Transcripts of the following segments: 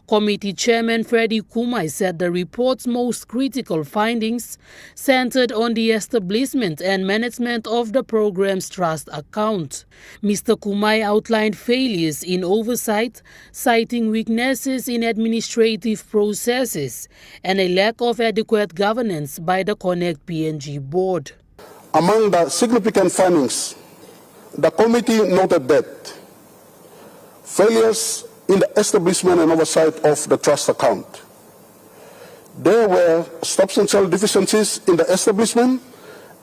Committee Chairman Freddie Kumai said the report's most critical findings centered on the establishment and management of the program's trust account. Mr. Kumai outlined failures in oversight, citing weaknesses in administrative processes and a lack of adequate governance by the Connect PNG board. Among the significant findings, the committee noted that failures in the establishment and oversight of the trust account. There were substantial deficiencies in the establishment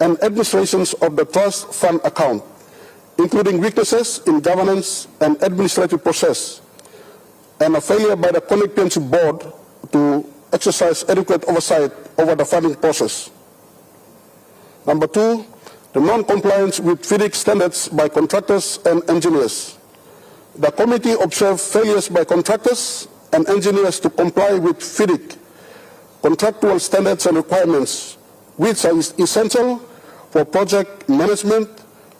and administrations of the trust fund account, including weaknesses in governance and administrative process, and a failure by the Connect PNG board to exercise adequate oversight over the funding process. Number two, the non-compliance with FIDIC standards by contractors and engineers. The committee observed failures by contractors and engineers to comply with FIDIC contractual standards and requirements, which are essential for project management,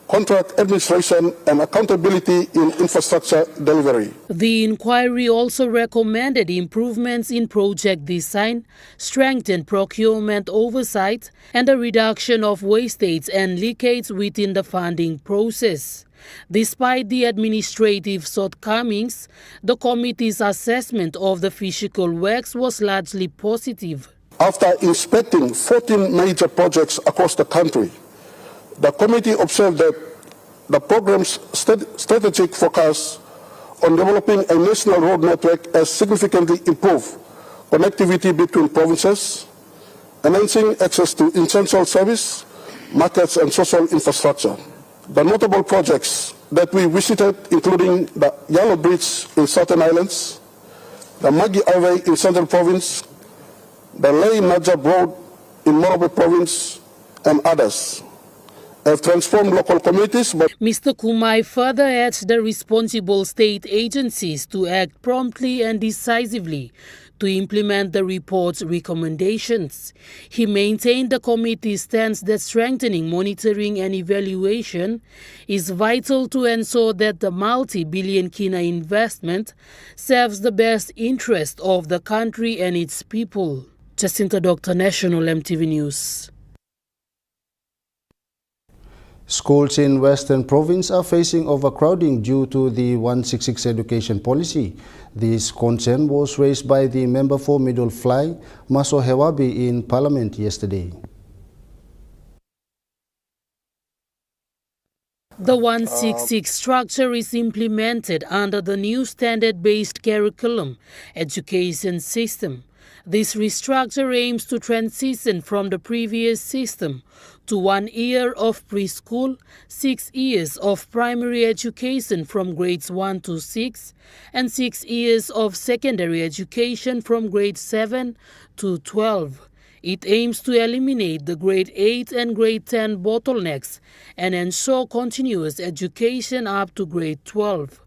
contract administration, and accountability in infrastructure delivery. The inquiry also recommended improvements in project design, strengthened procurement oversight, and a reduction of wastage and leakage within the funding process. Despite the administrative shortcomings, the committee's assessment of the physical works was largely positive. After inspecting 14 major projects across the country, the committee observed that the program's strategic focus on developing a national road network has significantly improved connectivity between provinces, enhancing access to essential service, markets, and social infrastructure. The notable projects that we visited, including the Yellow Bridge in Southern Islands, the Magi Highway in Central Province, the Lei Najab Road in Morobe Province, and others, have transformed local communities. Mr. Kumai further urged the responsible state agencies to act promptly and decisively to implement the report's recommendations. He maintained the committee's stance that strengthening monitoring and evaluation is vital to ensure that the multi-billion kina investment serves the best interest of the country and its people. Jacinta Doctor, National EMTV News. Schools in Western Province are facing overcrowding due to the 166 education policy. This concern was raised by the member for Middle Fly, Maso Hewabi, in Parliament yesterday. The 166 structure is implemented under the new standard-based curriculum education system. This restructure aims to transition from the previous system to 1 year of preschool, 6 years of primary education from grades 1 to 6, and 6 years of secondary education from grade 7 to 12. It aims to eliminate the grade 8 and grade 10 bottlenecks and ensure continuous education up to grade 12.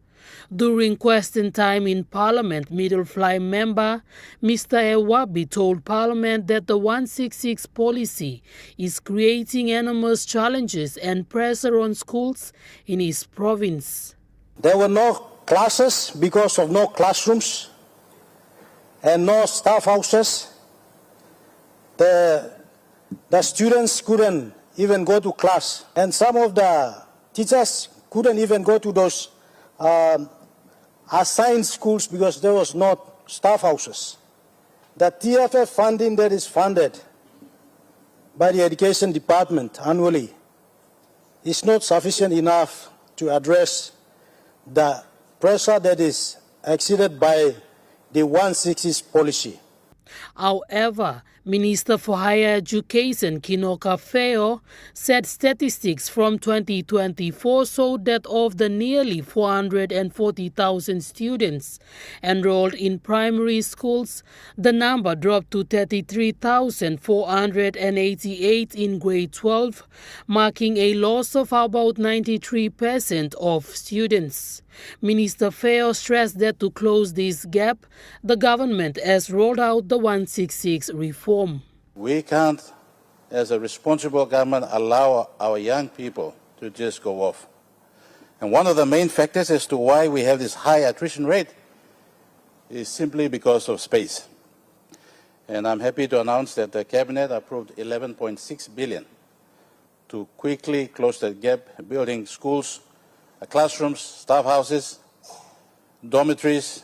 During question time in Parliament, Middle Fly member Mr. Hewabi told Parliament that the 166 policy is creating enormous challenges and pressure on schools in his province. There were no classes because of no classrooms and no staff houses. The students couldn't even go to class, and some of the teachers couldn't even go to those assigned schools because there was no staff houses. The TFF funding that is funded by the Education Department annually is not sufficient enough to address the pressure that is exceeded by the 166 policy. However, Minister for Higher Education Kinoka Feo said statistics from 2024 showed that of the nearly 440,000 students enrolled in primary schools, the number dropped to 33,488 in grade 12, marking a loss of about 93% of students. Minister Feo stressed that to close this gap, the government has rolled out the 166 reform. We can't, as a responsible government, allow our young people to just go off. And one of the main factors as to why we have this high attrition rate is simply because of space. And I'm happy to announce that the Cabinet approved 11.6 billion to quickly close that gap, building schools, classrooms, staff houses, dormitories,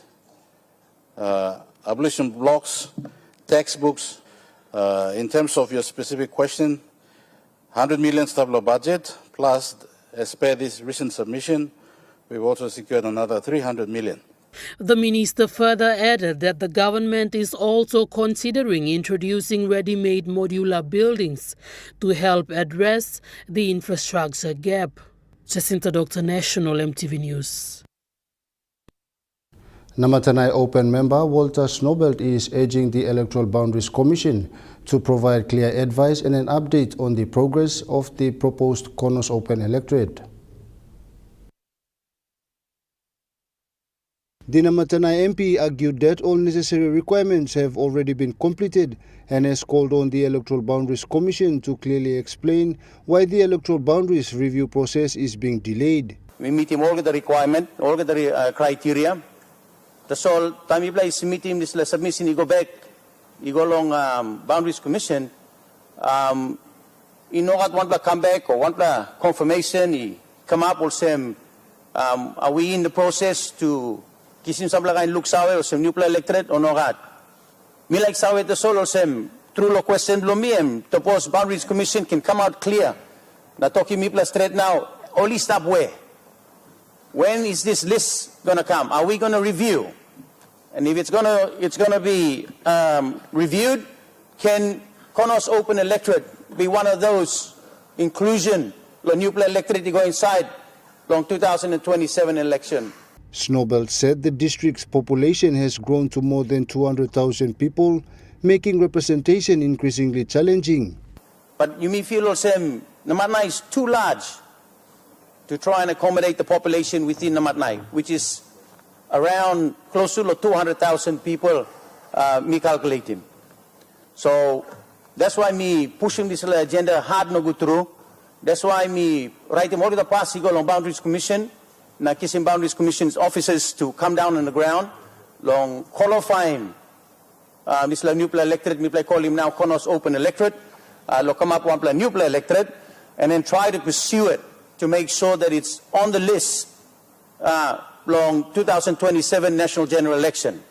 abolition blocks, textbooks. In terms of your specific question, 100 million stablo budget, plus as per this recent submission, we've also secured another 300 million. The minister further added that the government is also considering introducing ready-made modular buildings to help address the infrastructure gap. Jacinta Dr. National EMTV News. Namatanai Open member Walter Snobelt is urging the Electoral Boundaries Commission to provide clear advice and an update on the progress of the proposed Connors Open electorate. The Namatanai MP argued that all necessary requirements have already been completed and has called on the Electoral Boundaries Commission to clearly explain why the Electoral Boundaries review process is being delayed. We meet him all the requirement, all the criteria. That's all. Time you play submit him this submission, you go back, you go along Boundaries Commission. You know what? One come back or one confirmation. He come up or say, are we in the process to kisim sabla kain look sawe or some new electorate or no gat? Me like sawe the solo sem through lo question blomiem. The post Boundaries Commission can come out clear. Na talking me straight now. Only stop where? When is this list gonna come? Are we gonna review? And if it's gonna be reviewed, can Connors Open electorate be one of those inclusion? The new electorate to go inside long 2027 election. Snobelt said the district's population has grown to more than 200,000 people, making representation increasingly challenging. But you may feel also Namatnai is too large to try and accommodate the population within Namatnai, which is around close to 200,000 people, me calculating. So that's why me pushing this agenda hard no go through. That's why me writing all the past go on Boundaries Commission, na kissing Boundaries Commission's officers to come down on the ground, long qualifying this new electorate, me play call him now Connors Open electorate, come up one new electorate, and then try to pursue it to make sure that it's on the list long 2027 national general election.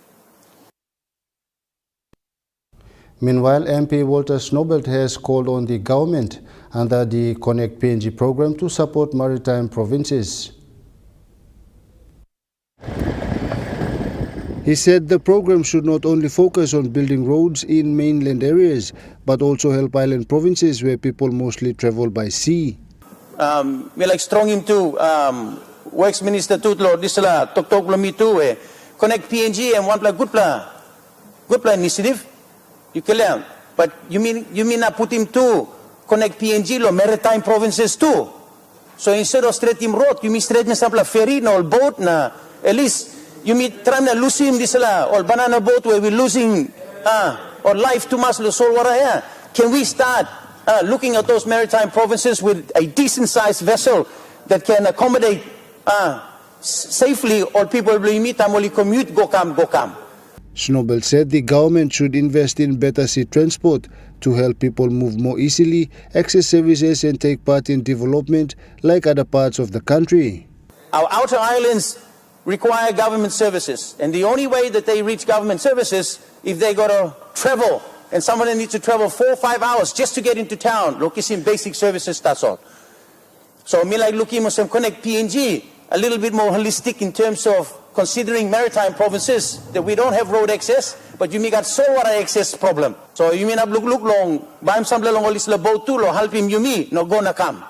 Meanwhile, MP Walter Snobelt has called on the government under the Connect PNG program to support maritime provinces. He said the program should not only focus on building roads in mainland areas, but also help island provinces where people mostly travel by sea. We like strong into Works Minister Tutlo, this Tok me too, Connect PNG and one good initiative. You can learn. But you mean not put him to Connect PNG lo maritime provinces too. So instead of straight him road, you mean straight na sample ferry na or boat na at least you mean try na losing this or banana boat where we're losing or life too much lo sol wara here. Can we start looking at those maritime provinces with a decent sized vessel that can accommodate safely all people will meet and only commute go come. Snobelt said the government should invest in better sea transport to help people move more easily, access services and take part in development like other parts of the country. Our outer islands require government services, and the only way that they reach government services if they got to travel, and someone needs to travel 4 or 5 hours just to get into town. Look, in basic services, that's all. So me like looking at some Connect PNG, a little bit more holistic in terms of considering maritime provinces that we don't have road access, but you may got saltwater access problem. So you may not look long, buy some long all this boat too, or help him you me, no gonna come.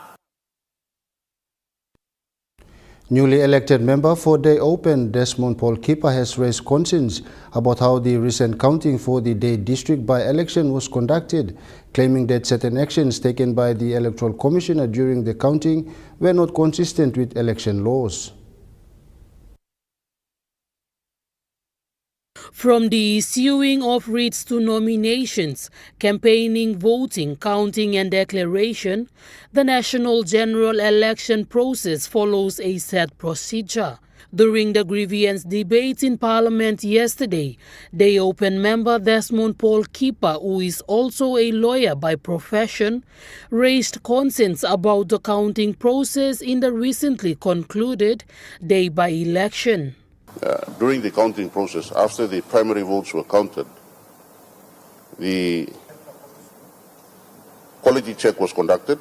Newly elected member for Day Open, Desmond Paul Kipper, has raised concerns about how the recent counting for the Day District by-election was conducted, claiming that certain actions taken by the Electoral Commissioner during the counting were not consistent with election laws. From the issuing of writs to nominations, campaigning, voting, counting and declaration, the National General Election process follows a set procedure. During the grievance debate in Parliament yesterday, Day Open member Desmond Paul Keeper, who is also a lawyer by profession, raised concerns about the counting process in the recently concluded day by-election. During the counting process, after the primary votes were counted, the quality check was conducted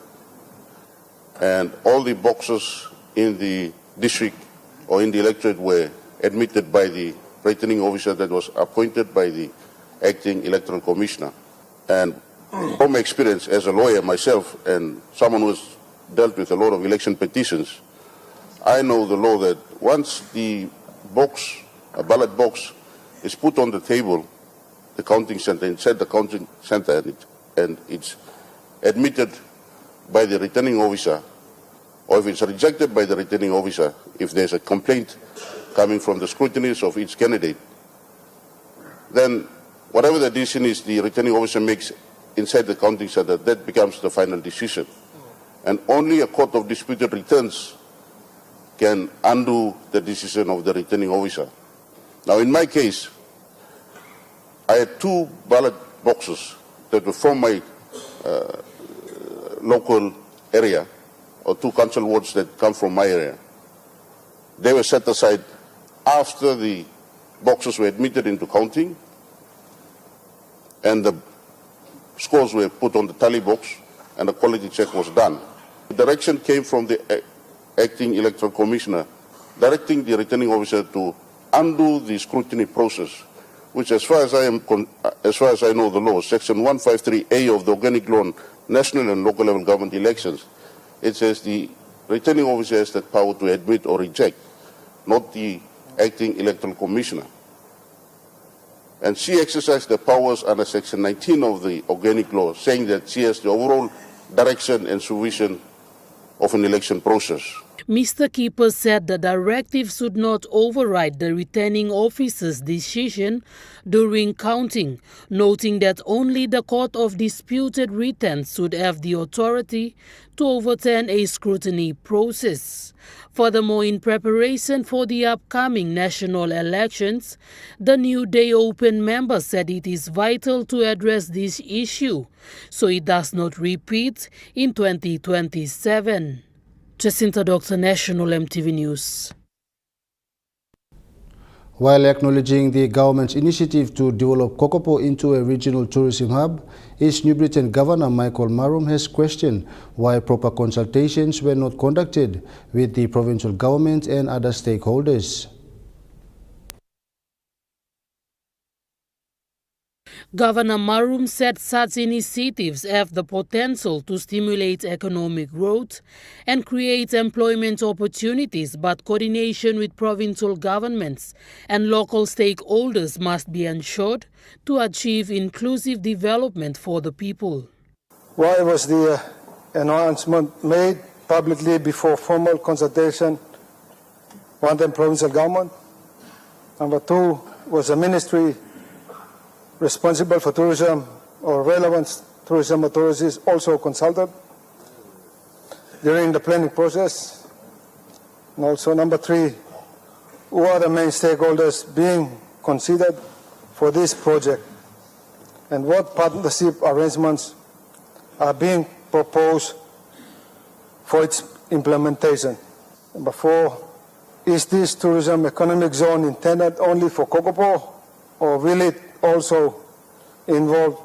and all the boxes in the district or in the electorate were admitted by the returning officer that was appointed by the acting electoral commissioner. And from experience as a lawyer myself and someone who has dealt with a lot of election petitions, I know the law that once the box, a ballot box, is put on the table, the counting center, inside the counting center, and it's admitted by the returning officer, or if it's rejected by the returning officer, if there's a complaint coming from the scrutineers of each candidate, then whatever the decision is the returning officer makes inside the counting center, that becomes the final decision. And only a court of disputed returns can undo the decision of the returning officer. Now, in my case, I had 2 ballot boxes that were from my local area, or 2 council wards that come from my area. They were set aside after the boxes were admitted into counting and the scores were put on the tally box and the quality check was done. The direction came from the acting electoral commissioner directing the returning officer to undo the scrutiny process, which as far as I know the law, section 153A of the organic law on national and local level government elections, it says the returning officer has the power to admit or reject, not the acting electoral commissioner. And she exercised the powers under section 19 of the organic law, saying that she has the overall direction and supervision of an election process. Mr. Keeper said the directive should not override the returning officer's decision during counting, noting that only the Court of Disputed Returns should have the authority to overturn a scrutiny process. Furthermore, in preparation for the upcoming national elections, the new Day Open member said it is vital to address this issue so it does not repeat in 2027. Jacinta Doctor, National EMTV News. While acknowledging the government's initiative to develop Kokopo into a regional tourism hub, East New Britain Governor Michael Marum has questioned why proper consultations were not conducted with the provincial government and other stakeholders. Governor Marum said such initiatives have the potential to stimulate economic growth and create employment opportunities, but coordination with provincial governments and local stakeholders must be ensured to achieve inclusive development for the people. Why was the announcement made publicly before formal consultation? One, the provincial government. Number 2, was the ministry responsible for tourism or relevant tourism authorities also consulted during the planning process? And also number 3, who are the main stakeholders being considered for this project and what partnership arrangements are being proposed for its implementation? Number 4, is this tourism economic zone intended only for Kokopo, or will it also involve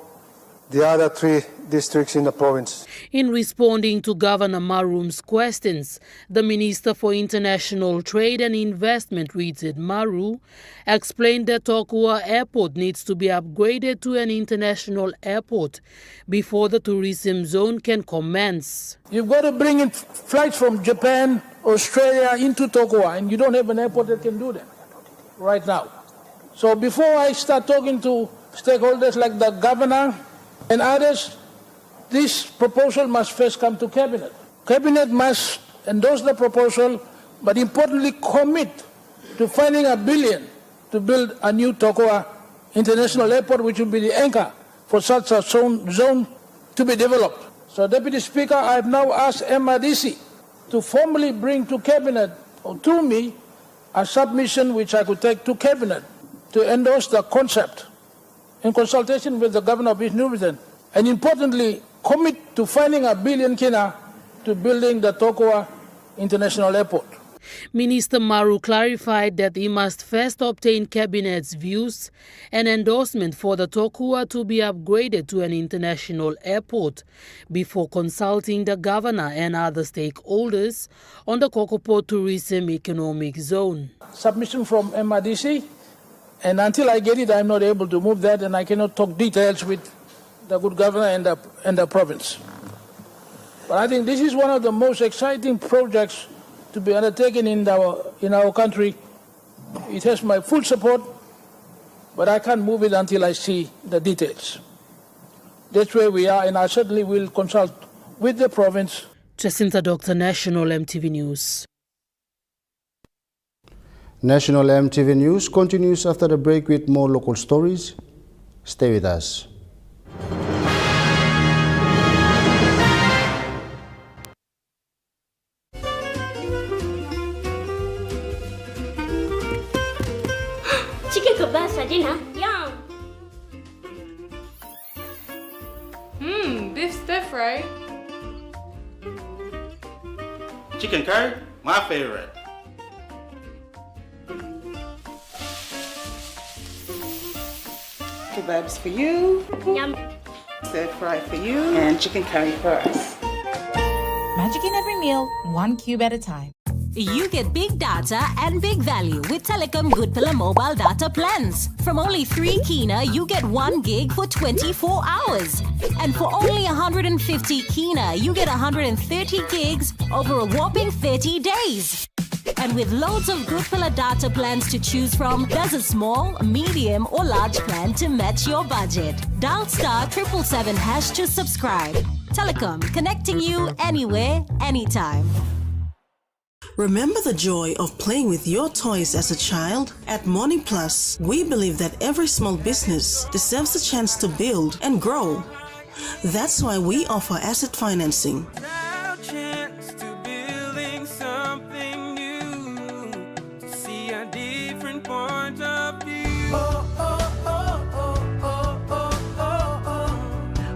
the other 3 districts in the province? In responding to Governor Marum's questions, the Minister for International Trade and Investment, Richard Maru, explained that Tokua Airport needs to be upgraded to an international airport before the tourism zone can commence. You've got to bring in flights from Japan, Australia into Tokua, and you don't have an airport that can do that right now. So before I start talking to stakeholders like the governor and others, this proposal must first come to Cabinet. Cabinet must endorse the proposal, but importantly commit to finding $1 billion to build a new Tokua International Airport, which will be the anchor for such a zone to be developed. So, Deputy Speaker, I have now asked MRDC to formally bring to Cabinet or to me a submission which I could take to Cabinet to endorse the concept in consultation with the Governor of East New Britain, and importantly, commit to finding $1 billion kina to building the Tokwa International Airport. Minister Maru clarified that he must first obtain Cabinet's views and endorsement for the Tokua to be upgraded to an international airport before consulting the governor and other stakeholders on the Kokopo Tourism Economic Zone. Submission from MRDC, and until I get it, I'm not able to move that, and I cannot talk details with the good governor and the province. But I think this is one of the most exciting projects to be undertaken in our country. It has my full support, but I can't move it until I see the details. That's where we are, and I certainly will consult with the province. Jacinta Doctor, National EMTV News. National EMTV News continues after the break with more local stories. Stay with us. Chicken kebab saja lah. Yum. Beef stir fry. Chicken curry, my favorite. Kebabs for you, Yum. stir fry for you, and chicken curry for us. Magic in every meal, 1 cube at a time. You get big data and big value with Telecom Good Pillar mobile data plans. From only 3 kina, you get 1 gig for 24 hours. And for only 150 kina, you get 130 gigs over a whopping 30 days. And with loads of Good Pillar data plans to choose from, there's a small, medium or large plan to match your budget. Dial *777# to subscribe. Telecom, connecting you anywhere, anytime. Remember the joy of playing with your toys as a child? At Morning Plus, we believe that every small business deserves a chance to build and grow. That's why we offer asset financing.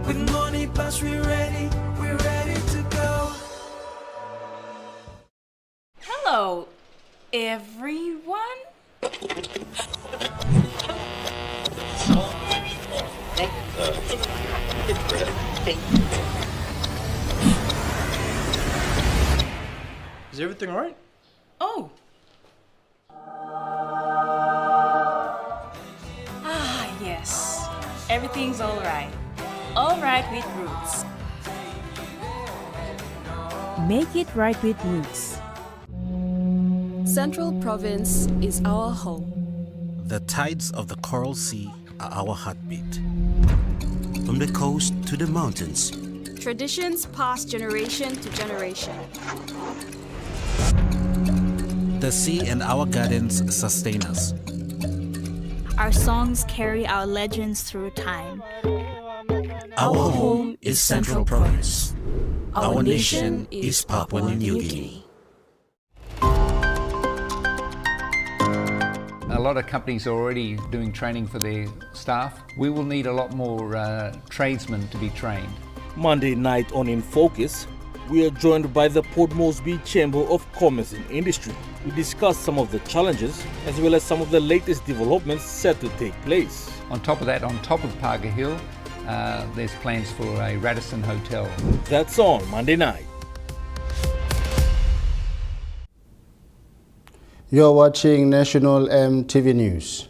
With Morning Plus, we're ready to go. Hello, everyone. Is everything all right? Oh. Yes. Everything's all right. All right with Roots. Make it right with Roots. Central Province is our home. The tides of the Coral Sea are our heartbeat. From the coast to the mountains. Traditions pass generation to generation. The sea and our gardens sustain us. Our songs carry our legends through time. Our home is Central Province. Our nation is Papua New Guinea. A lot of companies are already doing training for their staff. We will need a lot more tradesmen to be trained. Monday night on In Focus, we are joined by the Port Moresby Chamber of Commerce and Industry. We discuss some of the challenges as well as some of the latest developments set to take place. On top of that, on top of Parker Hill, there's plans for a Radisson Hotel. That's on Monday night. You're watching National EMTV News.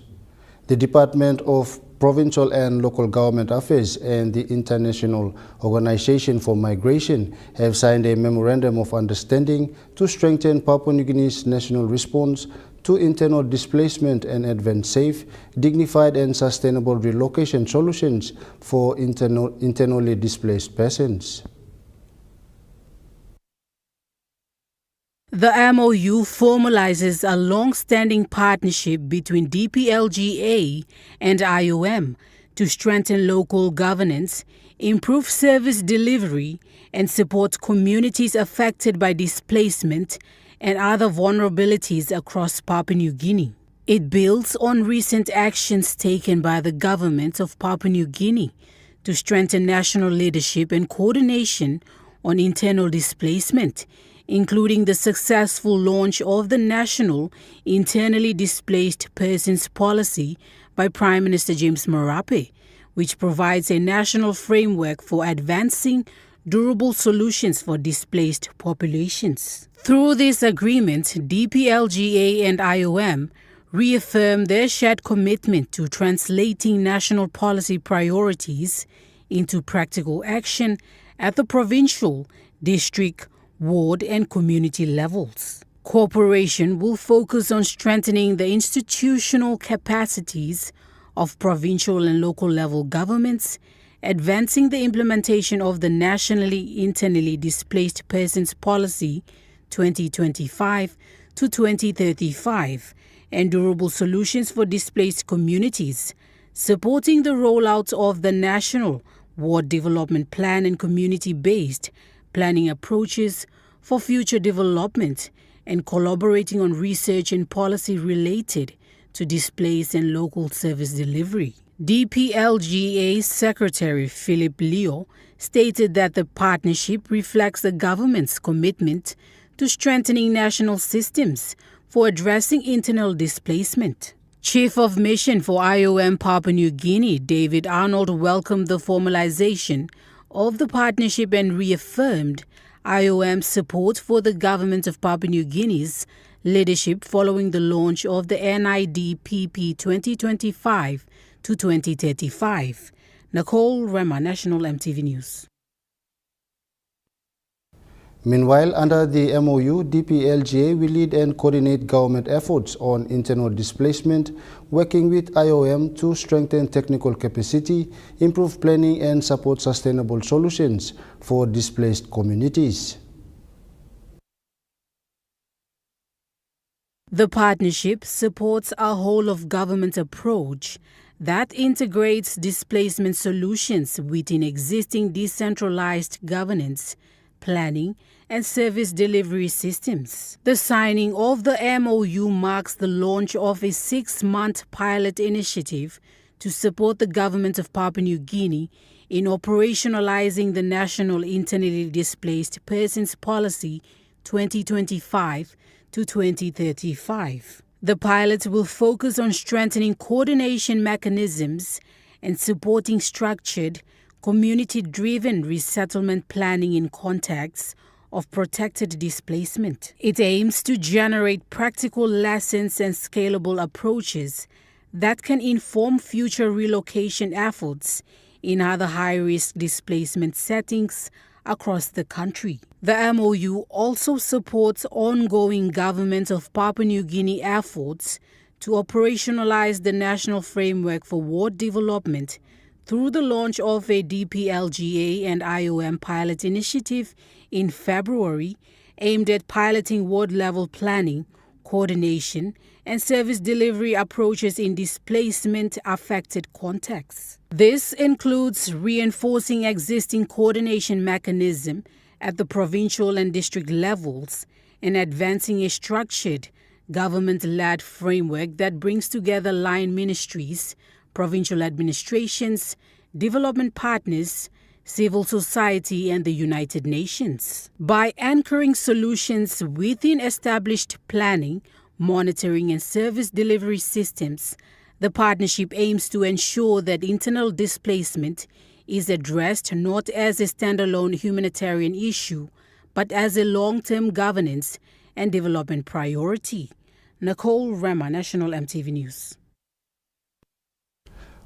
The Department of Provincial and Local Government Affairs and the International Organization for Migration have signed a Memorandum of Understanding to strengthen Papua New Guinea's national response to internal displacement and advance safe, dignified and sustainable relocation solutions for internally displaced persons. The MOU formalizes a long-standing partnership between DPLGA and IOM to strengthen local governance, improve service delivery, and support communities affected by displacement and other vulnerabilities across Papua New Guinea. It builds on recent actions taken by the government of Papua New Guinea to strengthen national leadership and coordination on internal displacement, including the successful launch of the National Internally Displaced Persons Policy by Prime Minister James Marape, which provides a national framework for advancing durable solutions for displaced populations. Through this agreement, DPLGA and IOM reaffirm their shared commitment to translating national policy priorities into practical action at the provincial, district, ward, and community levels. Cooperation will focus on strengthening the institutional capacities of provincial and local level governments, advancing the implementation of the Nationally Internally Displaced Persons Policy 2025 to 2035, and durable solutions for displaced communities, supporting the rollout of the National Ward Development Plan and community-based planning approaches for future development, and collaborating on research and policy related to displaced and local service delivery. DPLGA Secretary Philip Leo stated that the partnership reflects the government's commitment to strengthening national systems for addressing internal displacement. Chief of Mission for IOM Papua New Guinea, David Arnold, welcomed the formalization of the partnership and reaffirmed IOM's support for the government of Papua New Guinea's leadership following the launch of the NIDPP 2025 to 2035. Nicole Rema, National EMTV News. Meanwhile, under the MOU, DPLGA will lead and coordinate government efforts on internal displacement, working with IOM to strengthen technical capacity, improve planning, and support sustainable solutions for displaced communities. The partnership supports a whole-of-government approach that integrates displacement solutions within existing decentralized governance, planning, and service delivery systems. The signing of the MOU marks the launch of a 6-month pilot initiative to support the government of Papua New Guinea in operationalizing the National Internally Displaced Persons Policy 2025 to 2035. The pilot will focus on strengthening coordination mechanisms and supporting structured, community-driven resettlement planning in contexts of protected displacement. It aims to generate practical lessons and scalable approaches that can inform future relocation efforts in other high-risk displacement settings across the country. The MOU also supports ongoing government of Papua New Guinea efforts to operationalize the National Framework for Ward Development through the launch of a DPLGA and IOM pilot initiative in February aimed at piloting ward-level planning, coordination, and service delivery approaches in displacement-affected contexts. This includes reinforcing existing coordination mechanism at the provincial and district levels and advancing a structured, government-led framework that brings together line ministries, provincial administrations, development partners, civil society, and the United Nations. By anchoring solutions within established planning, monitoring, and service delivery systems, the partnership aims to ensure that internal displacement is addressed not as a standalone humanitarian issue, but as a long-term governance and development priority. Nicole Rema, National EMTV News.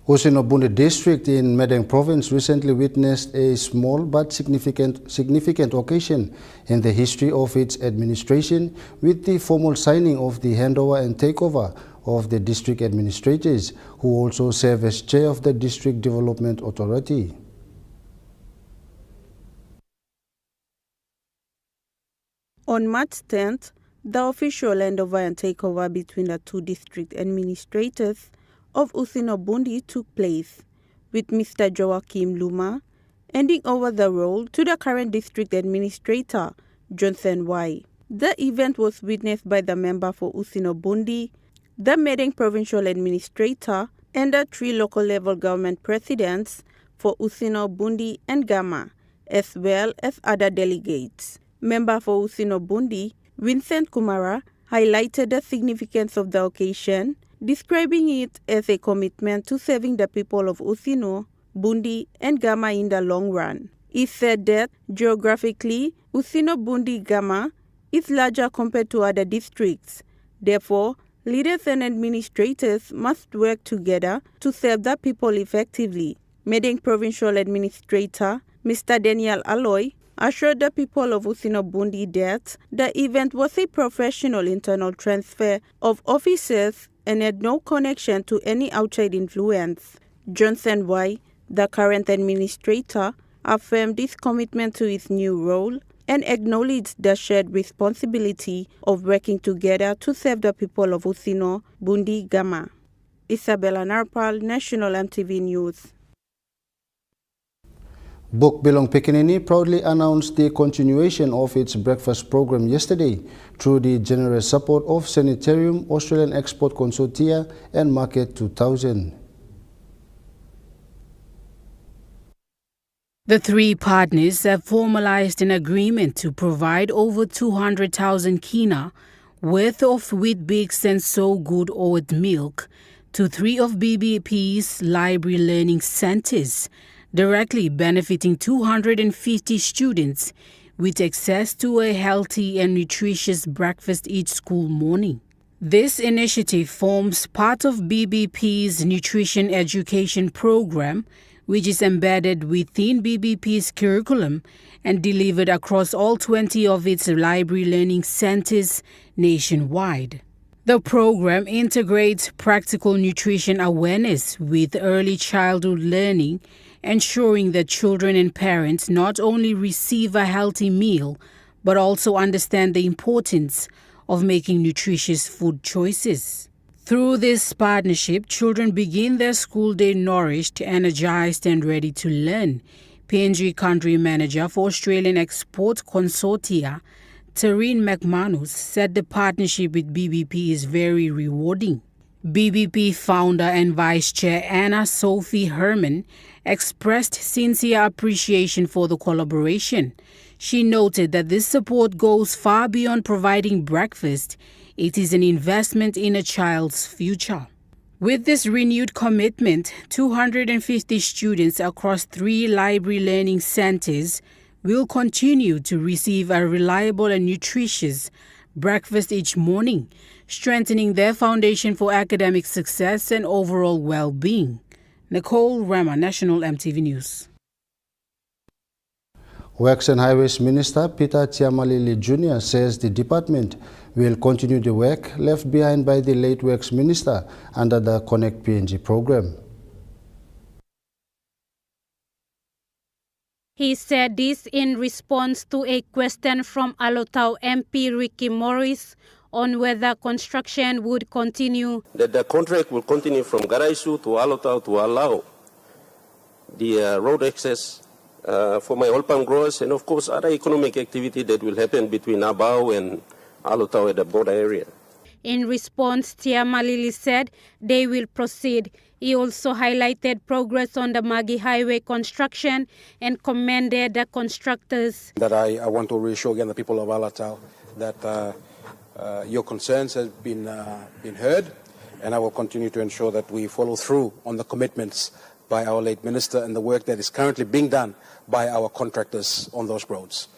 Usinobunde district in Medang province recently witnessed a small but significant occasion in the history of its administration with the formal signing of the handover and takeover of the district administrators, who also serve as chair of the District Development Authority. On March 10th, the official handover and takeover between the two district administrators of Usinobunde took place, with Mr. Joachim Luma handing over the role to the current district administrator, Johnson Y. The event was witnessed by the member for Usino Bundi, the Medeng Provincial Administrator, and the 3 local level government presidents for Usino, Bundi, and Gama, as well as other delegates. Member for Usino Bundi, Vincent Kumara, highlighted the significance of the occasion, describing it as a commitment to serving the people of Usino, Bundi, and Gama in the long run. He said that geographically, Usino, Bundi, Gama is larger compared to other districts. Therefore, leaders and administrators must work together to serve the people effectively. Medeng Provincial Administrator, Mr. Daniel Aloy, assured the people of Usino Bundi that the event was a professional internal transfer of officers and had no connection to any outside influence. Johnson Y, the current administrator, affirmed his commitment to his new role and acknowledged the shared responsibility of working together to serve the people of Usino, Bundi, Gama. Isabella Narpal, National EMTV News. Book Bilong Pekinini proudly announced the continuation of its breakfast program yesterday through the generous support of Sanitarium, Australian Export Consortia, and Market 2000. The 3 partners have formalized an agreement to provide over 200,000 kina worth of Weet-Bix and So Good oat milk to 3 of BBP's library learning centers, directly benefiting 250 students with access to a healthy and nutritious breakfast each school morning. This initiative forms part of BBP's nutrition education program, which is embedded within BBP's curriculum and delivered across all 20 of its library learning centers nationwide. The program integrates practical nutrition awareness with early childhood learning, ensuring that children and parents not only receive a healthy meal, but also understand the importance of making nutritious food choices. Through this partnership, children begin their school day nourished, energized, and ready to learn. PNG Country Manager for Australian Export Consortia, Tareen McManus, said the partnership with BBP is very rewarding. BBP founder and Vice Chair Anna Sophie Herman expressed sincere appreciation for the collaboration. She noted that this support goes far beyond providing breakfast. It is an investment in a child's future. With this renewed commitment, 250 students across 3 library learning centers will continue to receive a reliable and nutritious breakfast each morning, strengthening their foundation for academic success and overall well-being. Nicole Rama, National EMTV News. Works and Highways Minister Peter Tiamalili Jr. says the department will continue the work left behind by the late Works Minister under the Connect PNG program. He said this in response to a question from Alotau MP Ricky Morris on whether construction would continue. That the contract will continue from Garaisu to Alotau to allow the road access for my oil palm growers and of course other economic activity that will happen between Abao and Alotau at the border area. In response, Tiamalili said they will proceed. He also highlighted progress on the Magi Highway construction and commended the constructors. That I want to reassure again the people of Alotau that your concerns have been heard, and I will continue to ensure that we follow through on the commitments by our late minister and the work that is currently being done by our contractors on those roads.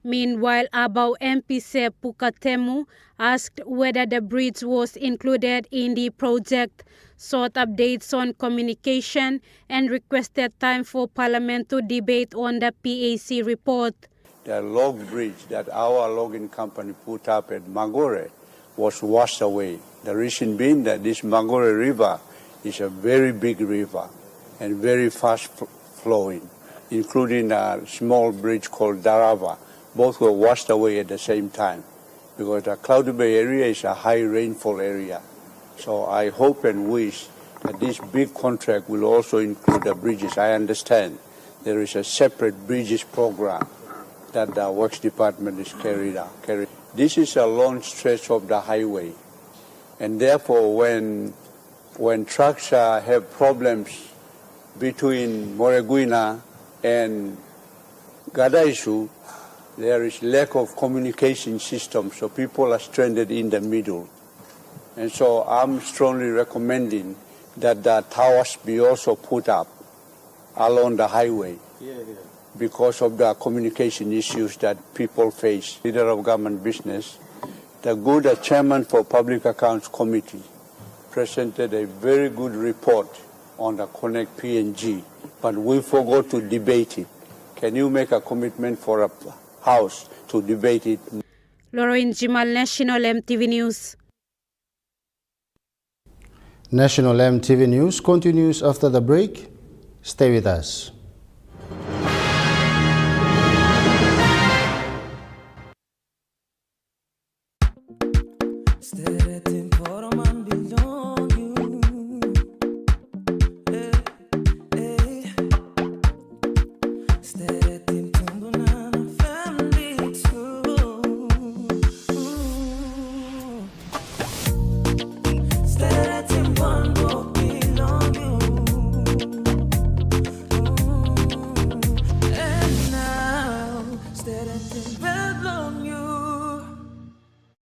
Meanwhile, Abao MP Sep Pukatemu asked whether the bridge was included in the project, sought updates on communication, and requested time for Parliament to debate on the PAC report. The log bridge that our logging company put up at Magore was washed away. The reason being that this Magore River is a very big river and very fast flowing, including a small bridge called Darava. Both were washed away at the same time because the Cloudy Bay area is a high rainfall area. So I hope and wish that this big contract will also include the bridges. I understand there is a separate bridges program that the Works Department is carried out. This is a long stretch of the highway. And therefore, when trucks have problems between Moreguina and Gadaishu, there is lack of communication system, so people are stranded in the middle. And so I'm strongly recommending that the towers be also put up along the highway because of the communication issues that people face. Leader of government business, the good chairman for Public Accounts Committee presented a very good report on the Connect PNG, but we forgot to debate it. Can you make a commitment for a House to debate it? Lauren Jimal, National EMTV News. National EMTV News continues after the break. Stay with us.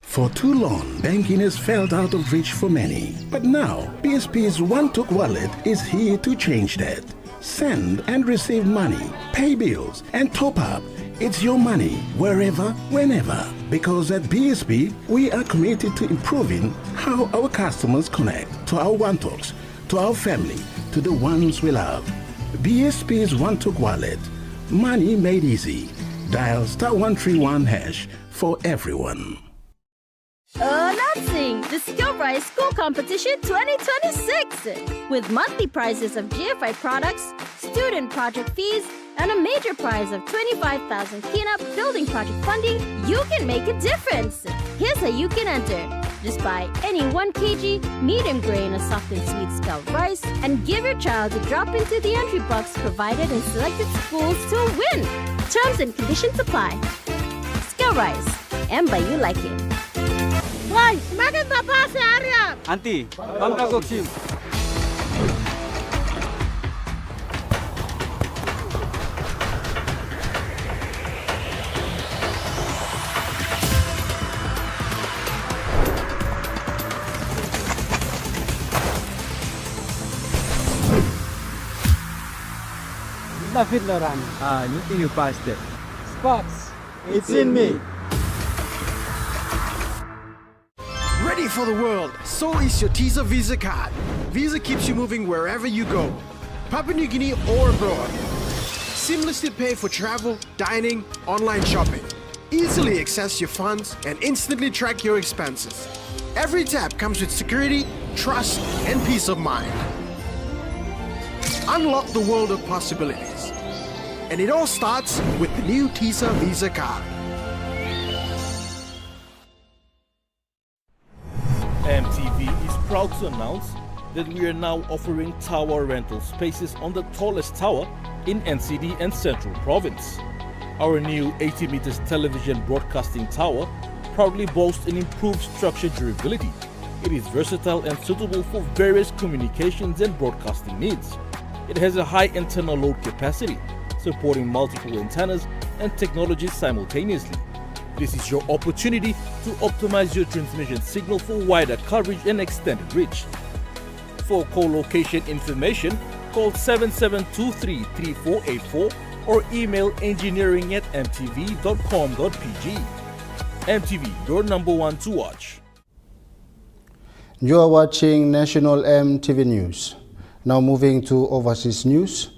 For too long, banking has felt out of reach for many. But now, BSP's One-Took Wallet is here to change that. Send and receive money, pay bills, and top up. It's your money, wherever, whenever. Because at BSP, we are committed to improving how our customers connect to our One-Talks, to our family, to the ones we love. BSP's One-Took Wallet. Money made easy. Dial *131# for everyone. Announcing the Skill Rise School Competition 2026! With monthly prizes of GFI products, student project fees, and a major prize of 25,000 cleanup building project funding, you can make a difference! Here's how you can enter. Just buy any 1 kg medium grain or soft and sweet Scout rice and give your child a drop into the entry box provided in selected schools to win! Terms and conditions apply. Scout Rice. And by you like it. Hoy, semakin bapak seharian. Auntie, come to cook him. David Loran. You think you passed it? Spots, it's in me. Ready for the world, so is your TISA Visa card. Visa keeps you moving wherever you go, Papua New Guinea or abroad. Seamlessly pay for travel, dining, online shopping. Easily access your funds and instantly track your expenses. Every tap comes with security, trust, and peace of mind. Unlock the world of possibilities. And it all starts with the new TISA Visa card. EMTV is proud to announce that we are now offering tower rental spaces on the tallest tower in NCD and Central Province. Our new 80 meters television broadcasting tower proudly boasts an improved structure durability. It is versatile and suitable for various communications and broadcasting needs. It has a high internal load capacity, supporting multiple antennas and technologies simultaneously. This is your opportunity to optimize your transmission signal for wider coverage and extended reach. For co-location information, call 7723-3484 or email engineering@mtv.com.pg. MTV, your #1 to watch. You are watching National EMTV News. Now moving to overseas news.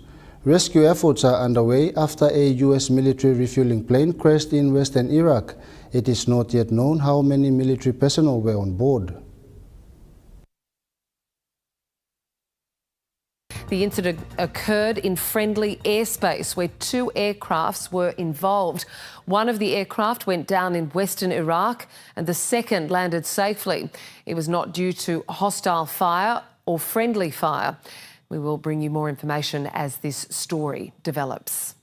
Rescue efforts are underway after a U.S. military refueling plane crashed in western Iraq. It is not yet known how many military personnel were on board. The incident occurred in friendly airspace where 2 aircrafts were involved. One of the aircraft went down in western Iraq and the second landed safely. It was not due to hostile fire or friendly fire. We will bring you more information as this story develops.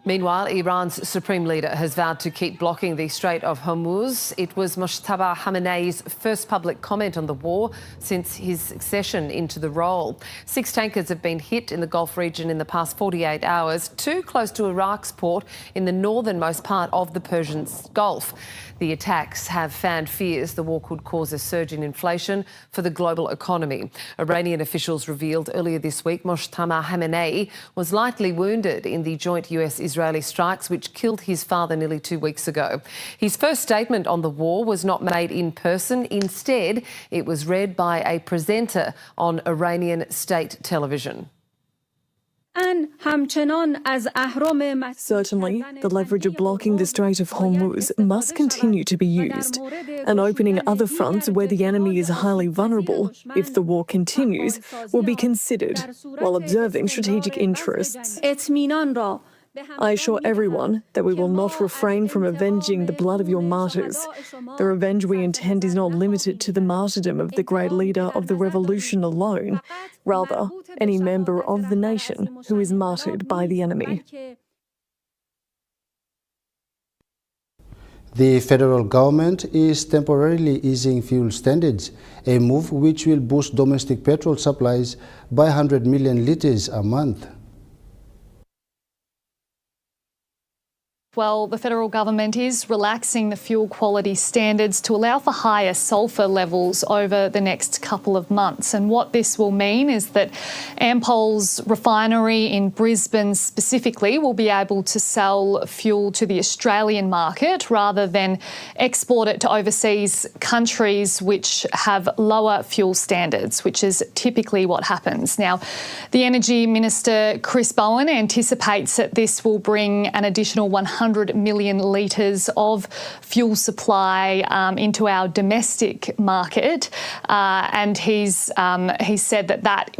Meanwhile, Iran's supreme leader has vowed to keep blocking the Strait of Hormuz. It was Mojtaba Khamenei's first public comment on the war since his accession into the role. 6 tankers have been hit in the Gulf region in the past 48 hours, 2 close to Iraq's port in the northernmost part of the Persian Gulf. The attacks have fanned fears the war could cause a surge in inflation for the global economy. Iranian officials revealed earlier this week Mojtaba Khamenei was lightly wounded in the joint US-Israeli strikes which killed his father nearly 2 weeks ago. His first statement on the war was not made in person. Instead, it was read by a presenter on Iranian state television. Certainly, the leverage of blocking the Strait of Hormuz must continue to be used, and opening other fronts where the enemy is highly vulnerable, if the war continues, will be considered while observing strategic interests. I assure everyone that we will not refrain from avenging the blood of your martyrs. The revenge we intend is not limited to the martyrdom of the great leader of the revolution alone, rather, any member of the nation who is martyred by the enemy. The federal government is temporarily easing fuel standards, a move which will boost domestic petrol supplies by 100 million litres a month. Well, the federal government is relaxing the fuel quality standards to allow for higher sulphur levels over the next couple of months. And what this will mean is that Ampol's refinery in Brisbane specifically will be able to sell fuel to the Australian market rather than export it to overseas countries which have lower fuel standards, which is typically what happens. Now, the Energy Minister, Chris Bowen, anticipates that this will bring an additional 100 million litres of fuel supply into our domestic market, and he's said that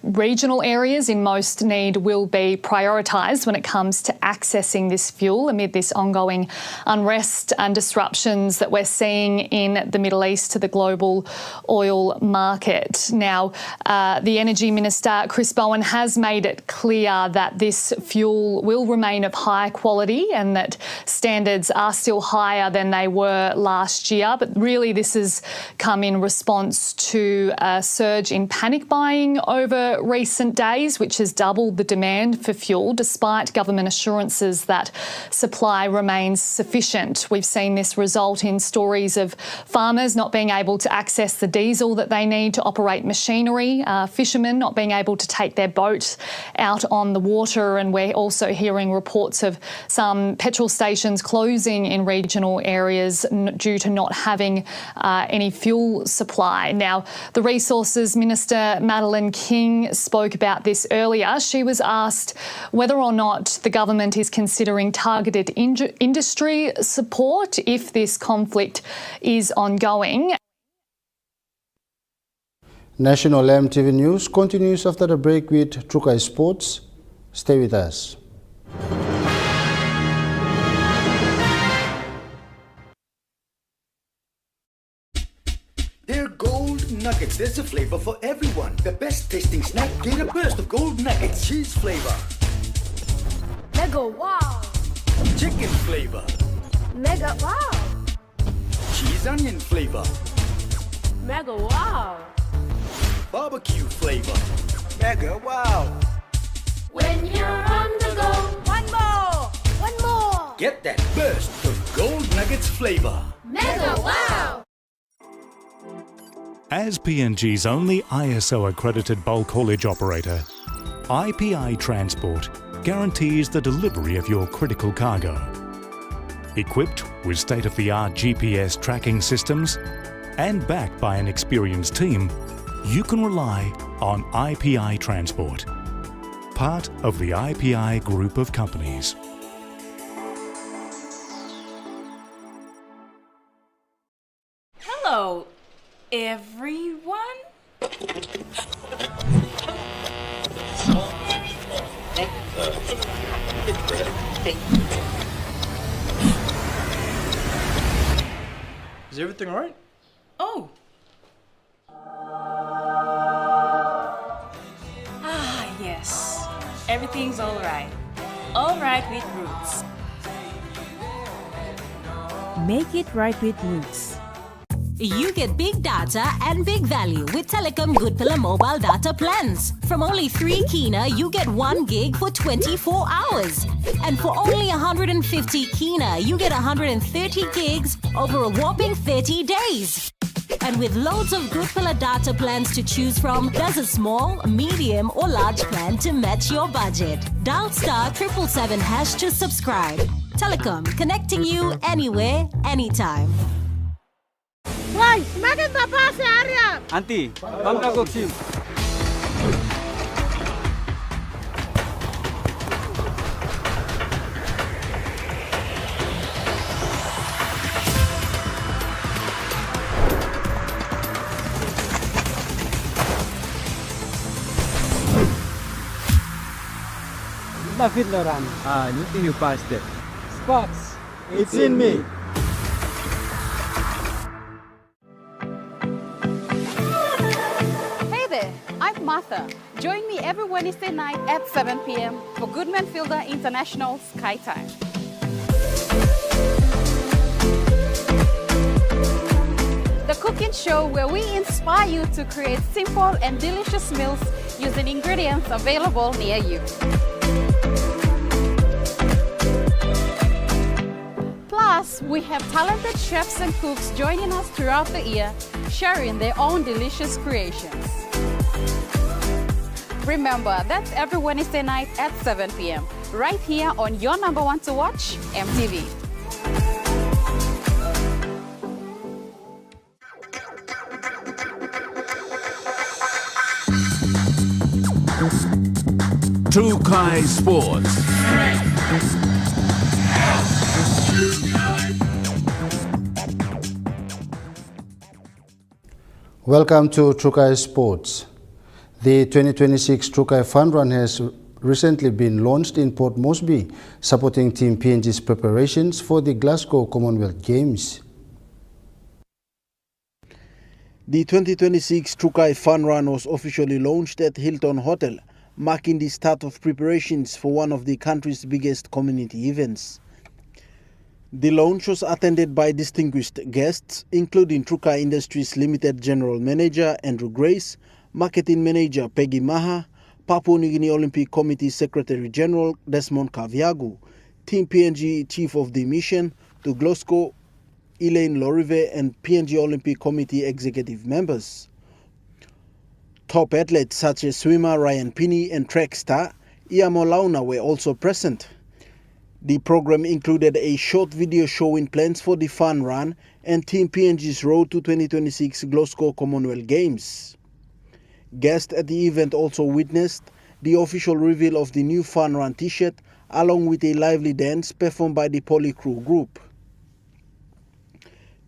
regional areas in most need will be prioritised when it comes to accessing this fuel amid this ongoing unrest and disruptions that we're seeing in the Middle East to the global oil market. Now, the Energy Minister, Chris Bowen, has made it clear that this fuel will remain of high quality and that standards are still higher than they were last year. But really this has come in response to a surge in panic buying over recent days, which has doubled the demand for fuel despite government assurances that supply remains sufficient. We've seen this result in stories of farmers not being able to access the diesel that they need to operate machinery, fishermen not being able to take their boat out on the water, and we're also hearing reports of some petrol stations closing in regional areas due to not having any fuel supply. Now, the Resources Minister, Madeleine King, spoke about this earlier. She was asked whether or not the government is considering targeted industry support if this conflict is ongoing. National EMTV News continues after the break with Trukai Sports. Stay with us. They're gold nuggets. There's a flavor for everyone. The best tasting snack. Get a burst of gold nuggets. Cheese flavor. Mega wow. Chicken flavor. Mega wow. Cheese onion flavor. Mega wow. Barbecue flavor. Mega wow. When you're on the go, one more. One more. Get that burst of gold nuggets flavor. Mega wow. As PNG's only ISO-accredited bulk haulage operator, IPI Transport guarantees the delivery of your critical cargo. Equipped with state-of-the-art GPS tracking systems and backed by an experienced team, you can rely on IPI Transport, part of the IPI group of companies. Hello, everyone. Is everything all right? Oh. Yes. Everything's all right. All right with Roots. Make it right with Roots. You get big data and big value with Telecom Good Pillar mobile data plans. From only 3 kina, you get 1 gig for 24 hours. And for only 150 kina, you get 130 gigs over a whopping 30 days. And with loads of Good Pillar data plans to choose from, there's a small, medium or large plan to match your budget. Dial *777# to subscribe. Telecom, connecting you anywhere, anytime. Woi, semakin bapak Arya. Anti, bangka goksim. David Loran. You passed it. Spots. It's in me. Hey there, I'm Martha. Join me every Wednesday night at 7 p.m. for Goodman Fielder International Sky Time. The cooking show where we inspire you to create simple and delicious meals using ingredients available near you. Plus, we have talented chefs and cooks joining us throughout the year, sharing their own delicious creations. Remember, that's every Wednesday night at 7 p.m. right here on your number one to watch, EMTV. Trukai Sports. Welcome to Trukai Sports. The 2026 Trukai Fun Run has recently been launched in Port Moresby, supporting Team PNG's preparations for the Glasgow Commonwealth Games. The 2026 Trukai Fun Run was officially launched at Hilton Hotel, marking the start of preparations for one of the country's biggest community events. The launch was attended by distinguished guests, including Trukai Industries Limited General Manager Andrew Grace, Marketing Manager Peggy Maha, Papua New Guinea Olympic Committee Secretary General Desmond Kaviagu, Team PNG Chief of the Mission to Glasgow, Elaine Lorive, and PNG Olympic Committee executive members. Top athletes such as swimmer Ryan Pinney and track star Iamo Launa were also present. The program included a short video showing plans for the fun run and Team PNG's road to 2026 Glasgow Commonwealth Games. Guests at the event also witnessed the official reveal of the new fun run t-shirt along with a lively dance performed by the Poly Crew group.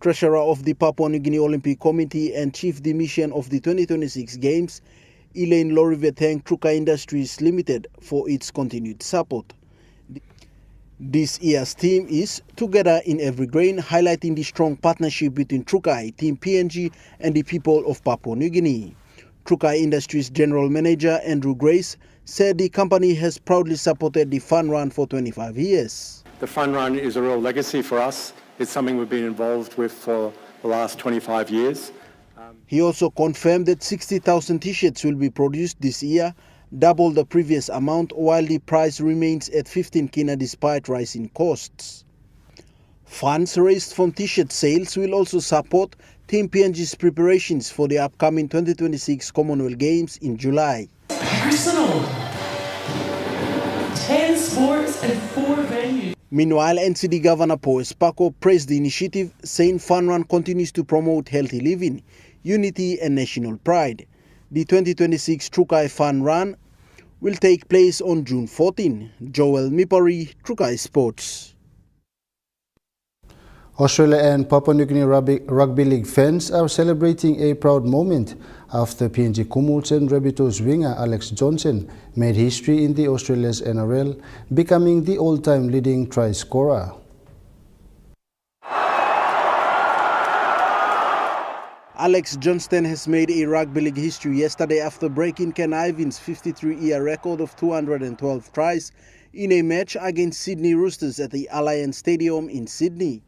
Treasurer of the Papua New Guinea Olympic Committee and Chief de Mission of the 2026 Games, Elaine Lorive thanked Trukai Industries Limited for its continued support. This year's theme is Together in Every Grain, highlighting the strong partnership between Trukai, Team PNG and the people of Papua New Guinea. Trukai Industries General Manager Andrew Grace said the company has proudly supported the Fun Run for 25 years. The Fun Run is a real legacy for us. It's something we've been involved with for the last 25 years. He also confirmed that 60,000 t-shirts will be produced this year, double the previous amount, while the price remains at 15 kina despite rising costs. Funds raised from t-shirt sales will also support Team PNG's preparations for the upcoming 2026 Commonwealth Games in July. Personal. 10 sports and 4 venues. Meanwhile, NCD Governor Paul Espako praised the initiative, saying Fun Run continues to promote healthy living, unity and national pride. The 2026 Trukai Fun Run will take place on June 14. Joel Mipari, Trukai Sports. Australia and Papua New Guinea Rugby League fans are celebrating a proud moment after PNG Kumuls and Rabbitohs winger Alex Johnson made history in the Australia's NRL, becoming the all-time leading try scorer. Alex Johnston has made a rugby league history yesterday after breaking Ken Ivin's 53-year record of 212 tries, in a match against Sydney Roosters at the Allianz Stadium in Sydney.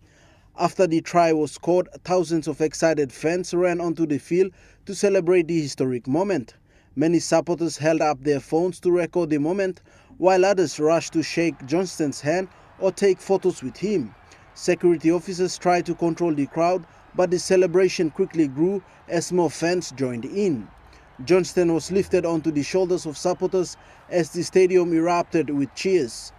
After the try was scored, thousands of excited fans ran onto the field to celebrate the historic moment. Many supporters held up their phones to record the moment, while others rushed to shake Johnston's hand or take photos with him. Security officers tried to control the crowd, but the celebration quickly grew as more fans joined in. Johnston was lifted onto the shoulders of supporters as the stadium erupted with cheers.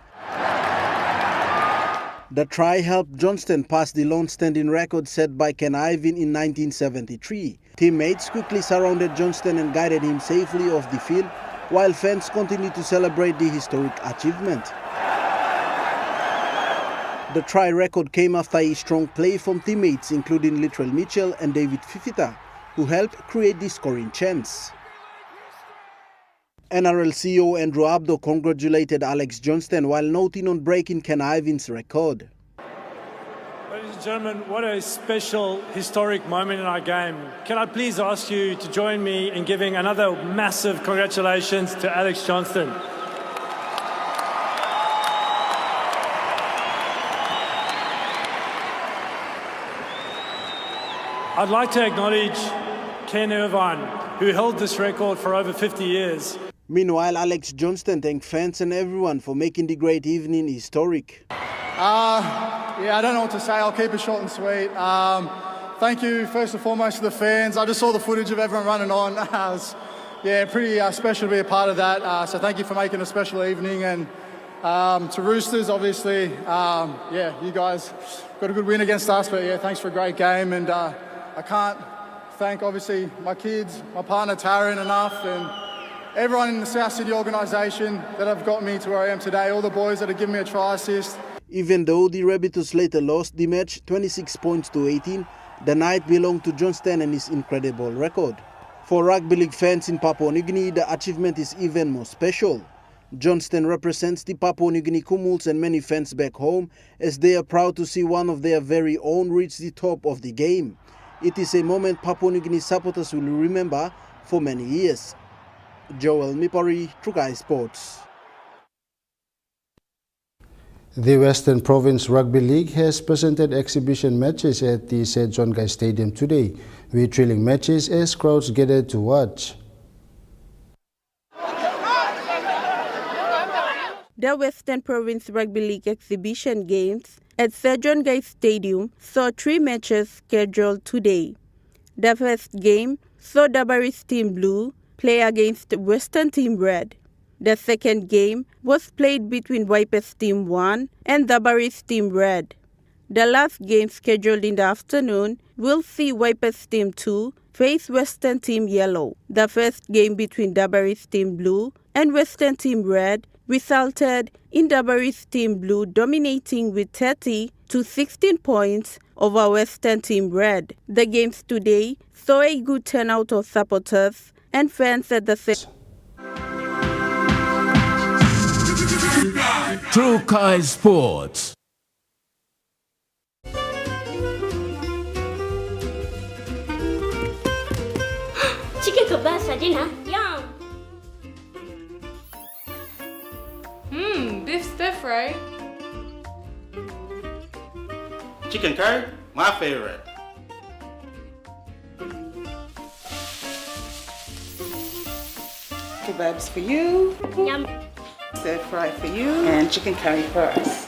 The try helped Johnston pass the long-standing record set by Ken Ivan in 1973. Teammates quickly surrounded Johnston and guided him safely off the field, while fans continued to celebrate the historic achievement. The try record came after a strong play from teammates including Littrell Mitchell and David Fifita, who helped create the scoring chance. NRL CEO Andrew Abdo congratulated Alex Johnston while noting on breaking Ken Ivan's record. Ladies and gentlemen, what a special, historic moment in our game. Can I please ask you to join me in giving another massive congratulations to Alex Johnston. I'd like to acknowledge Ken Irvine, who held this record for over 50 years. Meanwhile, Alex Johnston thanked fans and everyone for making the great evening historic. I don't know what to say. I'll keep it short and sweet. Thank you, first and foremost, to the fans. I just saw the footage of everyone running on. It was, pretty special to be a part of that. So thank you for making a special evening. And to Roosters, obviously, you guys got a good win against us. But thanks for a great game. And I can't thank, obviously, my kids, my partner Taryn enough, and everyone in the South Sydney organisation that have got me to where I am today, all the boys that have given me a try assist. Even though the Rabbitohs later lost the match 26 points to 18, the night belonged to Johnston and his incredible record. For rugby league fans in Papua New Guinea, the achievement is even more special. Johnston represents the Papua New Guinea Kumuls and many fans back home, as they are proud to see one of their very own reach the top of the game. It is a moment Papua New Guinea supporters will remember for many years. Joel Mipari, Trukai Sports. The Western Province Rugby League has presented exhibition matches at the St. John Guy Stadium today, with thrilling matches as crowds gathered to watch. The Western Province Rugby League exhibition games at St. John Guy Stadium saw 3 matches scheduled today. The first game saw Dabaris Team Blue play against Western Team Red. The second game was played between Wipers Team 1 and Dabaris Team Red. The last game scheduled in the afternoon will see Wipers Team 2 face Western Team Yellow. The first game between Dabaris Team Blue and Western Team Red resulted in Dabaris Team Blue dominating with 30 to 16 points over Western Team Red. The games today saw a good turnout of supporters and fans at the Trukai Sports. Chicken kebab for dinner. Yum. Beef stir fry. Chicken curry, my favorite. Kebabs for you. Yum. Stir fry for you. And chicken curry for us.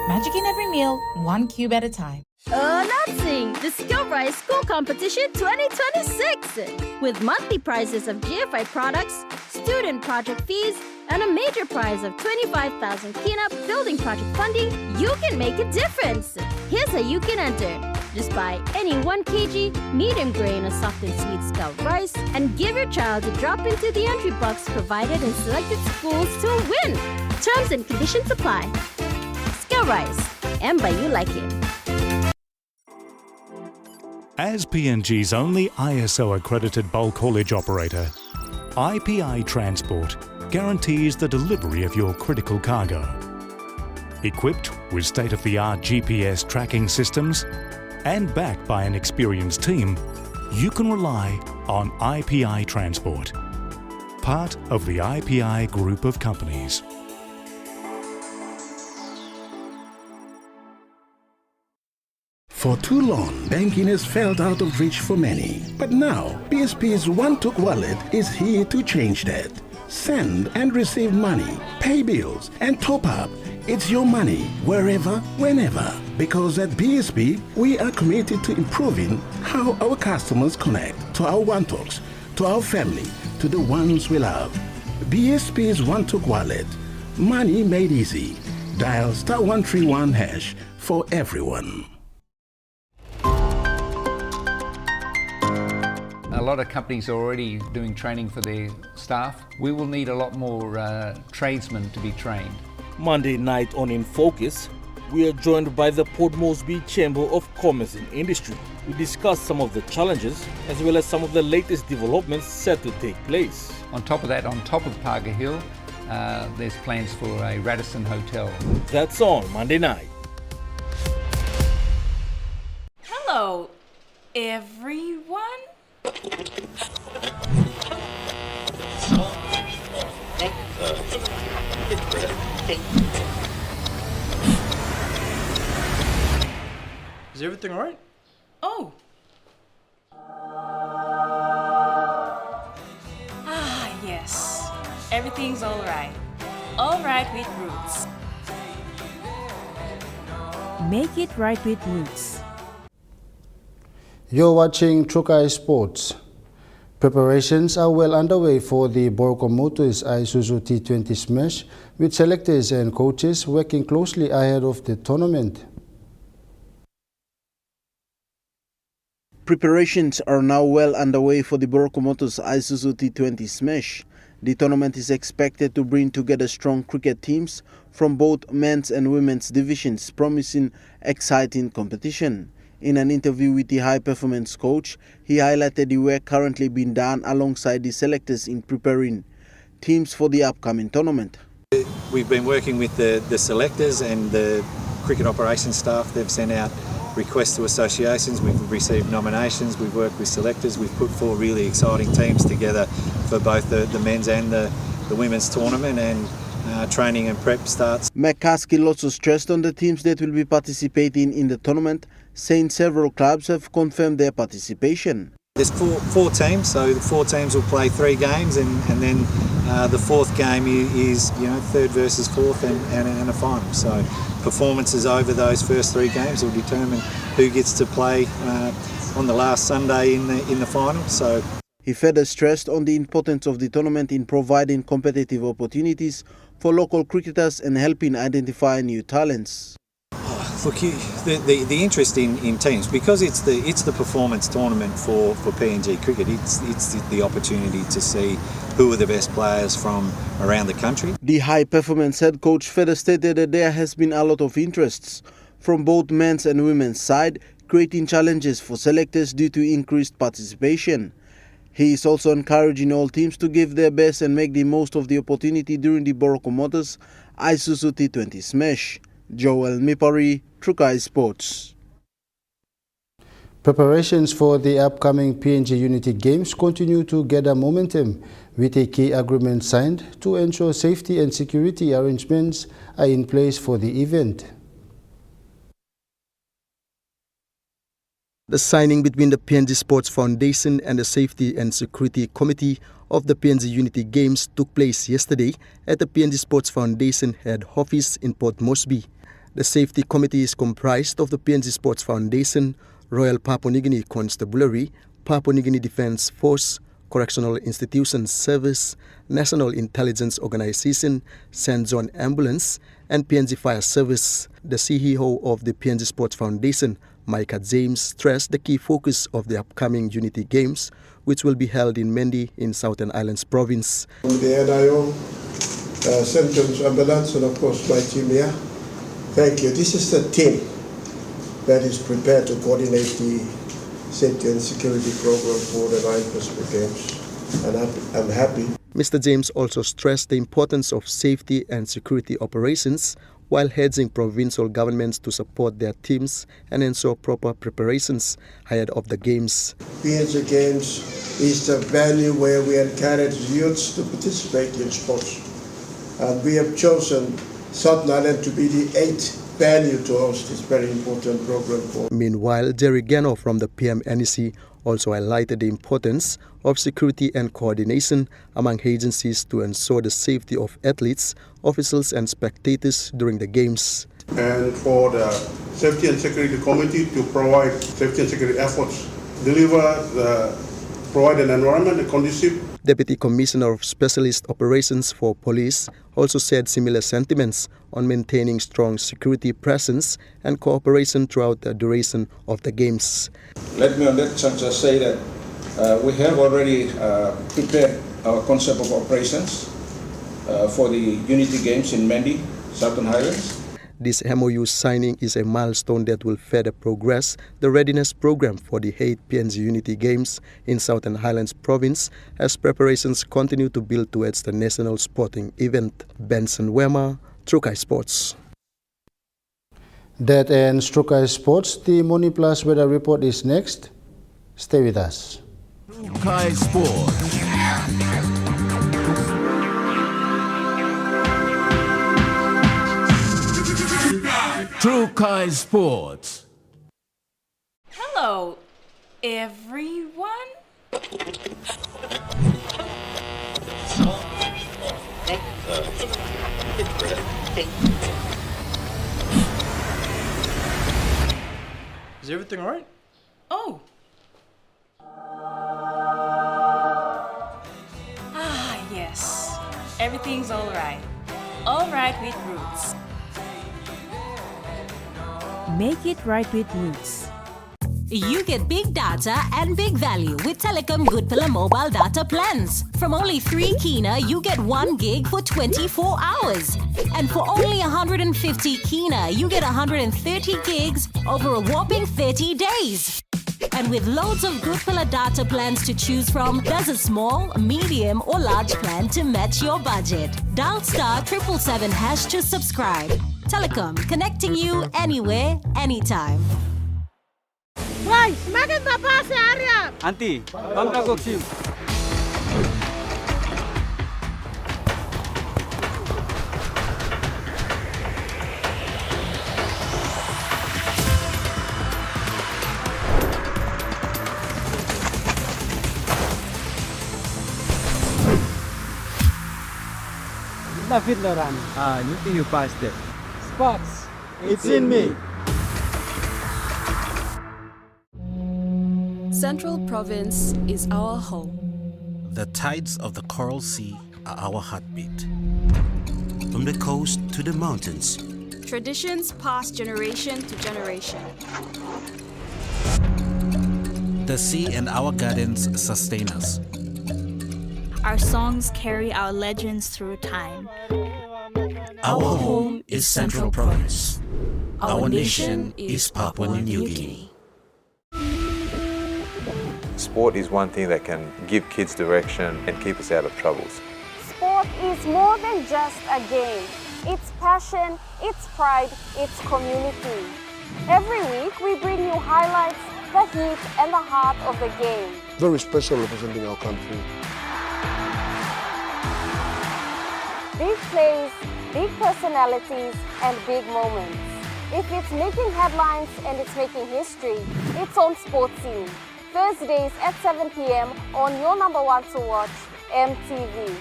Magic in every meal, 1 cube at a time. Announcing the Skill Rise School Competition 2026! With monthly prizes of GFI products, student project fees, and a major prize of 25,000 cleanup building project funding, you can make a difference! Here's how you can enter. Just buy any 1 kg medium grain or soft and sweet Scout rice and give your child a drop into the entry box provided in selected schools to win! Terms and conditions apply. Scout Rice. And by you like it. As PNG's only ISO-accredited bulk haulage operator, IPI Transport guarantees the delivery of your critical cargo. Equipped with state-of-the-art GPS tracking systems and backed by an experienced team, you can rely on IPI Transport, part of the IPI group of companies. For too long, banking has felt out of reach for many. But now, PSP's One-Took Wallet is here to change that. Send and receive money, pay bills, and top up. It's your money, wherever, whenever. Because at PSP, we are committed to improving how our customers connect to our One-Toks, to our family, to the ones we love. PSP's One-Took Wallet. Money made easy. Dial *131# for everyone. A lot of companies are already doing training for their staff. We will need a lot more tradesmen to be trained. Monday night on In Focus, we are joined by the Port Moresby Chamber of Commerce and Industry. We discuss some of the challenges as well as some of the latest developments set to take place. On top of that, on top of Parker Hill, there's plans for a Radisson Hotel. That's on Monday night. Hello, everyone. Is everything all right? Oh. Yes. Everything's all right. All right with Roots. Make it right with Roots. You're watching Trukai Sports. Preparations are well underway for the Boroko Motors Isuzu T20 Smash, with selectors and coaches working closely ahead of the tournament. Preparations are now well underway for the Boroko Motors Isuzu T20 Smash. The tournament is expected to bring together strong cricket teams from both men's and women's divisions, promising exciting competition. In an interview with the high-performance coach, he highlighted the work currently being done alongside the selectors in preparing teams for the upcoming tournament. We've been working with the selectors and the cricket operations staff. They've sent out requests to associations, we've received nominations, we've worked with selectors, we've put 4 really exciting teams together for both the men's and the women's tournament, and training and prep starts. McCaskill also stressed on the teams that will be participating in the tournament, saying several clubs have confirmed their participation. There's four teams, so the 4 teams will play 3 games, and then the 4th game is 3rd versus 4th and a final. So performances over those first 3 games will determine who gets to play on the last Sunday in the final. So he further stressed on the importance of the tournament in providing competitive opportunities for local cricketers and helping identify new talents. Look, the interest in teams, because it's the performance tournament for PNG cricket. It's the opportunity to see who are the best players from around the country. The high performance head coach further stated that there has been a lot of interests from both men's and women's side, creating challenges for selectors due to increased participation. He is also encouraging all teams to give their best and make the most of the opportunity during the Boroko Motors Isuzu T20 Smash. Joel Mipari, Trukai Sports. Preparations for the upcoming PNG Unity Games continue to gather momentum, with a key agreement signed to ensure safety and security arrangements are in place for the event. The signing between the PNG Sports Foundation and the Safety and Security Committee of the PNG Unity Games took place yesterday at the PNG Sports Foundation head office in Port Moresby. The Safety Committee is comprised of the PNG Sports Foundation, Royal Papua New Guinea Constabulary, Papua New Guinea Defence Force, Correctional Institutions Service, National Intelligence Organization, St. John Ambulance, and PNG Fire Service. The CEO of the PNG Sports Foundation, Micah James, stressed the key focus of the upcoming Unity Games, which will be held in Mendi in Southern Islands Province. From the NIO, St. John's Ambulance, and of course my team here, thank you. This is the team that is prepared to coordinate the safety and security program for the 9 Pacific Games, and I'm happy. Mr. James also stressed the importance of safety and security operations while urging provincial governments to support their teams and ensure proper preparations ahead of the Games. PNG Games is the venue where we encourage youths to participate in sports. And we have chosen Southern Island to be the 8th value to host this very important program for. Meanwhile, Jerry Gano from the PMNEC also highlighted the importance of security and coordination among agencies to ensure the safety of athletes, officials and spectators during the games. And for the Safety and Security Committee to provide safety and security efforts, provide an environment conducive. Deputy Commissioner of Specialist Operations for Police also said similar sentiments on maintaining strong security presence and cooperation throughout the duration of the games. Let me on that juncture say that we have already prepared our concept of operations for the Unity Games in Mendi, Southern Highlands. This MOU signing is a milestone that will further progress the readiness program for the 8th PNG Unity Games in Southern Highlands Province as preparations continue to build towards the national sporting event. Benson Wema, Trukai Sports. That ends Trukai Sports. The Money Plus weather report is next. Stay with us. Trukai Sports. Trukai Sports. Hello, everyone. Is everything all right? Oh. Yes. Everything's all right. All right with Roots. Make it right with Roots. You get big data and big value with Telecom Good Pillar mobile data plans. From only 3 kina, you get 1 gig for 24 hours. And for only 150 kina, you get 130 gigs over a whopping 30 days. And with loads of Good Pillar data plans to choose from, there's a small, medium or large plan to match your budget. Dial *777# to subscribe. Telecom, connecting you anywhere, anytime. Why, semakin bapak area. Auntie, bangka goksim. David Loran. You think you passed it? Spots, it's in me. Central Province is our home. The tides of the Coral Sea are our heartbeat. From the coast to the mountains. Traditions pass generation to generation. The sea and our gardens sustain us. Our songs carry our legends through time. Our home is Central Province. Our nation is Papua New Guinea. Sport is one thing that can give kids direction and keep us out of troubles. Sport is more than just a game. It's passion, it's pride, it's community. Every week we bring you highlights, the heat and the heart of the game. Very special representing our country. Big plays, big personalities and big moments. If it's making headlines and it's making history, it's on Sports Scene. Thursdays at 7 p.m. on your number one to watch, EMTV.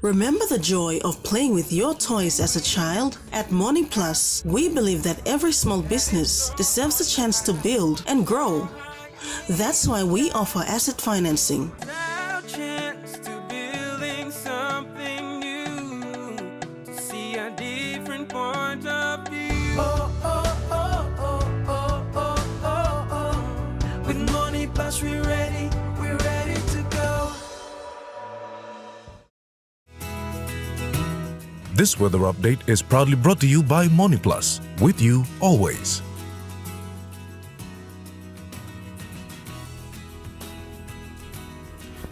Remember the joy of playing with your toys as a child? At Money Plus, we believe that every small business deserves a chance to build and grow. That's why we offer asset financing. With Money Plus, we're ready to go. This weather update is proudly brought to you by Money Plus, with you always.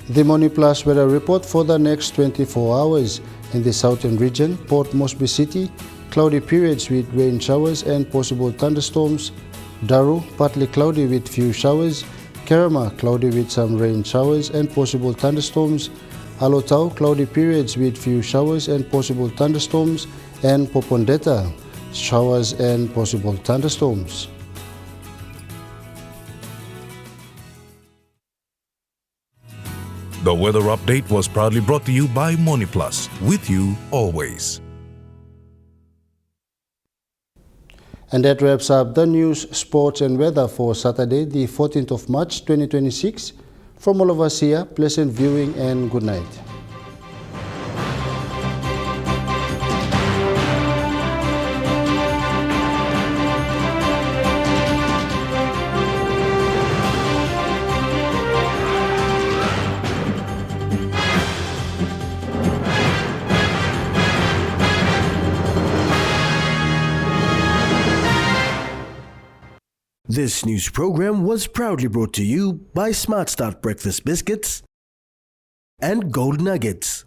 The Money Plus weather report for the next 24 hours. In the southern region, Port Moresby City, cloudy periods with rain showers and possible thunderstorms. Daru, partly cloudy with few showers. Kerema, cloudy with some rain showers and possible thunderstorms. Alotau, cloudy periods with few showers and possible thunderstorms. And Popondetta, showers and possible thunderstorms. The weather update was proudly brought to you by MoneyPlus, with you always. And that wraps up the news, sports and weather for Saturday, the 14th of March 2026. From all of us here, pleasant viewing and good night. This news program was proudly brought to you by Smart Start Breakfast Biscuits and Gold Nuggets.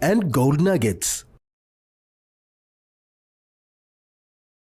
And Gold Nuggets.